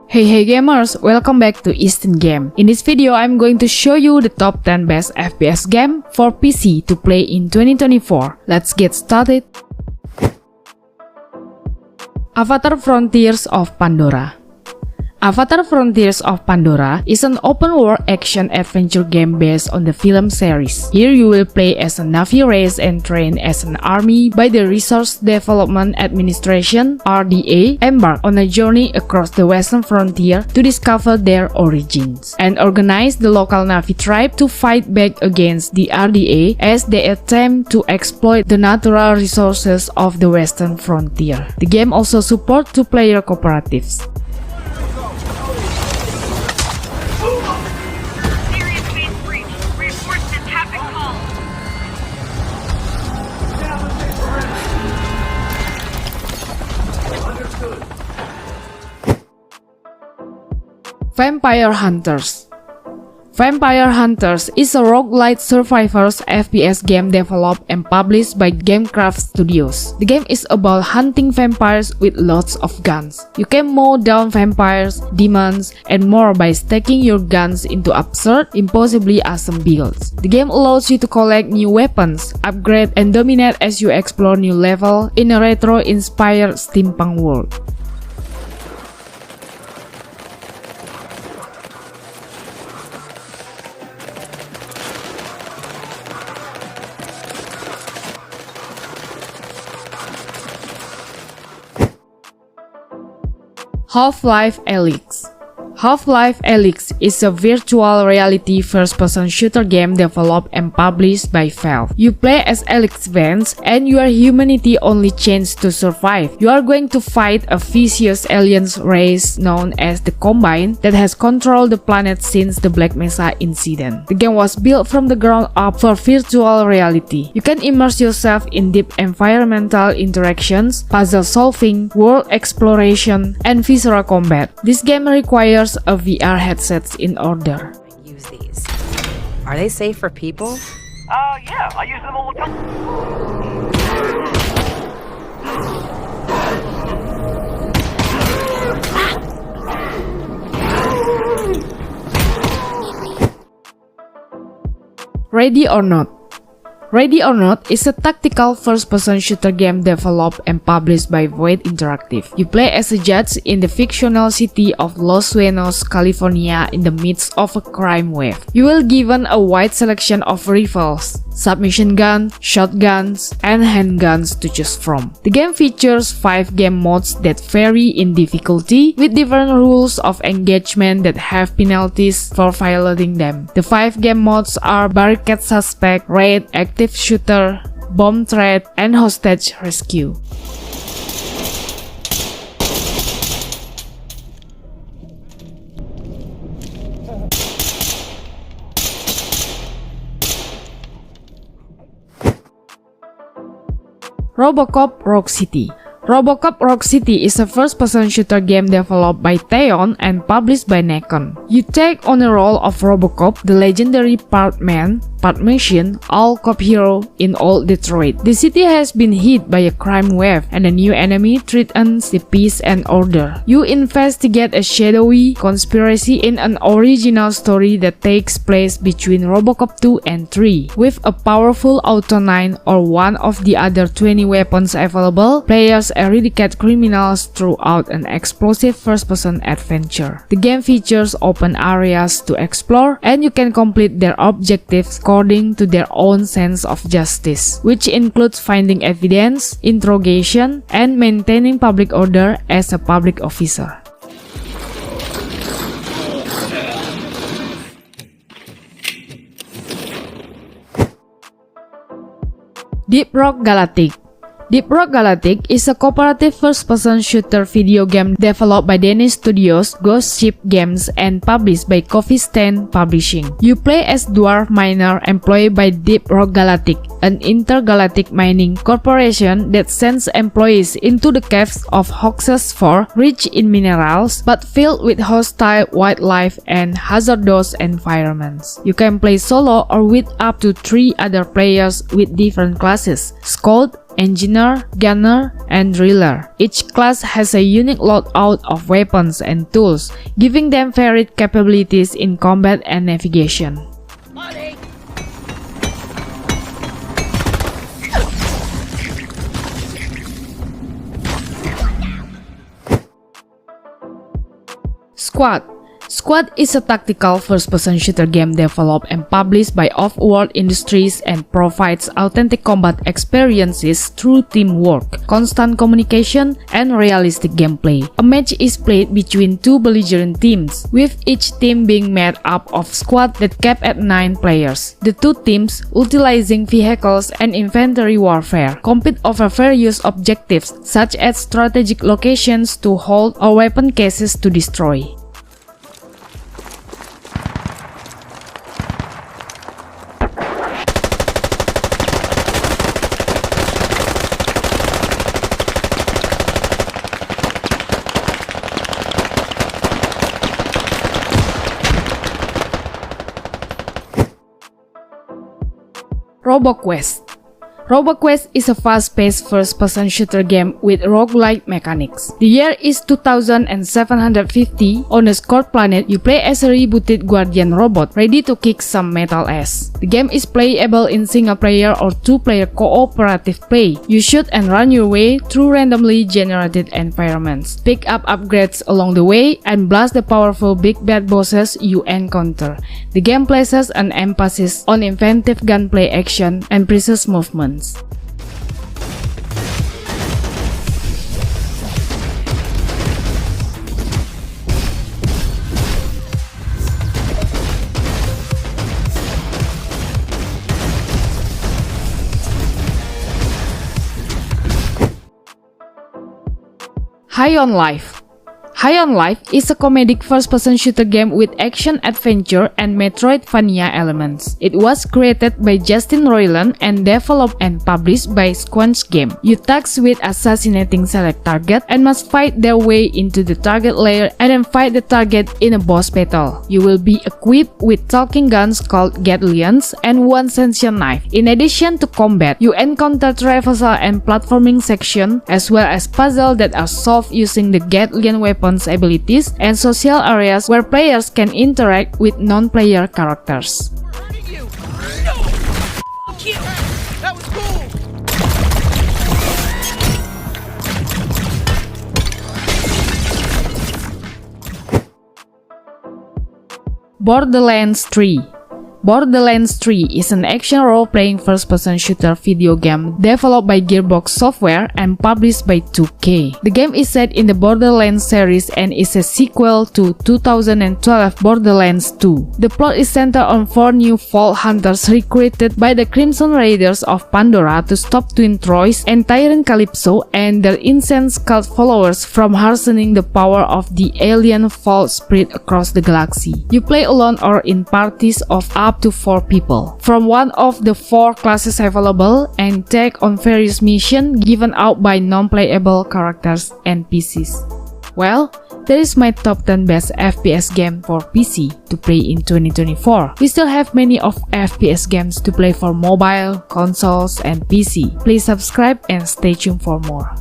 Hey gamers, welcome back to Ist'n Game. In this video, I'm going to show you the top 10 best FPS game for PC to play in 2024. Let's get started. Avatar Frontiers of Pandora. Avatar Frontiers of Pandora is an open-world action-adventure game based on the film series. Here you will play as a Na'vi race and train as an army by the Resource Development Administration (RDA), embark on a journey across the western frontier to discover their origins, and organize the local Na'vi tribe to fight back against the RDA as they attempt to exploit the natural resources of the western frontier. The game also supports two-player cooperatives. Vampire Hunters. Vampire Hunters is a roguelite survivors FPS game developed and published by Gamecraft Studios. The game is about hunting vampires with lots of guns. You can mow down vampires, demons, and more by stacking your guns into absurd, impossibly awesome builds. The game allows you to collect new weapons, upgrade, and dominate as you explore new levels in a retro-inspired steampunk world. HalfLife Alyx. HalfLife Alyx is a virtual reality first-person shooter game developed and published by Valve. You play as Alyx Vance and your humanity only changes to survive. You are going to fight a vicious alien race known as the Combine that has controlled the planet since the Black Mesa incident. The game was built from the ground up for virtual reality. You can immerse yourself in deep environmental interactions, puzzle solving, world exploration, and visceral combat. This game requires a VR headset in order. Use these. Are they safe for people? Yeah, I use them all the time. Ready or Not. Ready or Not is a tactical first-person shooter game developed and published by Void Interactive. You play as a judge in the fictional city of Los Sueños, California in the midst of a crime wave. You will given a wide selection of rifles, submachine guns, shotguns, and handguns to choose from. The game features 5 game modes that vary in difficulty, with different rules of engagement that have penalties for violating them. The 5 game modes are Barricade Suspect, Raid, Active Shooter, Bomb Threat, and Hostage Rescue. RoboCop Rogue City. RoboCop Rogue City is a first-person shooter game developed by Theon and published by Nacon. You take on the role of RoboCop, the legendary part man, part machine, all cop hero in old Detroit. The city has been hit by a crime wave and a new enemy threatens the peace and order. You investigate a shadowy conspiracy in an original story that takes place between RoboCop 2 and 3. With a powerful Auto 9 or one of the other 20 weapons available, players eradicate criminals throughout an explosive first-person adventure. The game features open areas to explore, and you can complete their objectives according to their own sense of justice, which includes finding evidence, interrogation, and maintaining public order as a public officer. Deep Rock Galactic. Deep Rock Galactic is a cooperative first-person shooter video game developed by Danish studios Ghost Ship Games and published by Coffee Stain Publishing. You play as dwarf miner employed by Deep Rock Galactic, an intergalactic mining corporation that sends employees into the caves of Hoxes 4, rich in minerals but filled with hostile wildlife and hazardous environments. You can play solo or with up to 3 other players with different classes: Scout, Engineer, Gunner, and Driller. Each class has a unique loadout of weapons and tools, giving them varied capabilities in combat and navigation. Squad is a tactical first-person shooter game developed and published by Off-World Industries and provides authentic combat experiences through teamwork, constant communication, and realistic gameplay. A match is played between 2 belligerent teams, with each team being made up of squads that cap at 9 players. The 2 teams, utilizing vehicles and infantry warfare, compete over various objectives such as strategic locations to hold or weapon cases to destroy. Roboquest. Roboquest is a fast-paced first-person shooter game with roguelike mechanics. The year is 2750. On a scored planet, you play as a rebooted guardian robot ready to kick some metal ass. The game is playable in single-player or 2-player cooperative play. You shoot and run your way through randomly generated environments, pick up upgrades along the way, and blast the powerful big bad bosses you encounter. The game places an emphasis on inventive gunplay action and precise movements. High on Life. High on Life is a comedic first-person shooter game with action, adventure, and Metroidvania elements. It was created by Justin Roiland and developed and published by Ist'n Game. You tasked with assassinating select target and must fight their way into the target layer and then fight the target in a boss battle. You will be equipped with talking guns called Gatlians and one sentient knife. In addition to combat, you encounter traversal and platforming section, as well as puzzles that are solved using the Gatlian weapons abilities and social areas where players can interact with non-player characters. Borderlands 3. Borderlands 3 is an action role-playing first-person shooter video game developed by Gearbox Software and published by 2K. The game is set in the Borderlands series and is a sequel to 2012 Borderlands 2. The plot is centered on 4 new Vault Hunters recruited by the Crimson Raiders of Pandora to stop Twin Troys and Tyrant Calypso and their incensed cult followers from harnessing the power of the alien Vault spread across the galaxy. You play alone or in parties of up to 4 people from one of the 4 classes available and take on various missions given out by non-playable characters and PCs. Well, that is my top 10 best FPS game for PC to play in 2024. We still have many of FPS games to play for mobile, consoles, and PC. Please subscribe and stay tuned for more.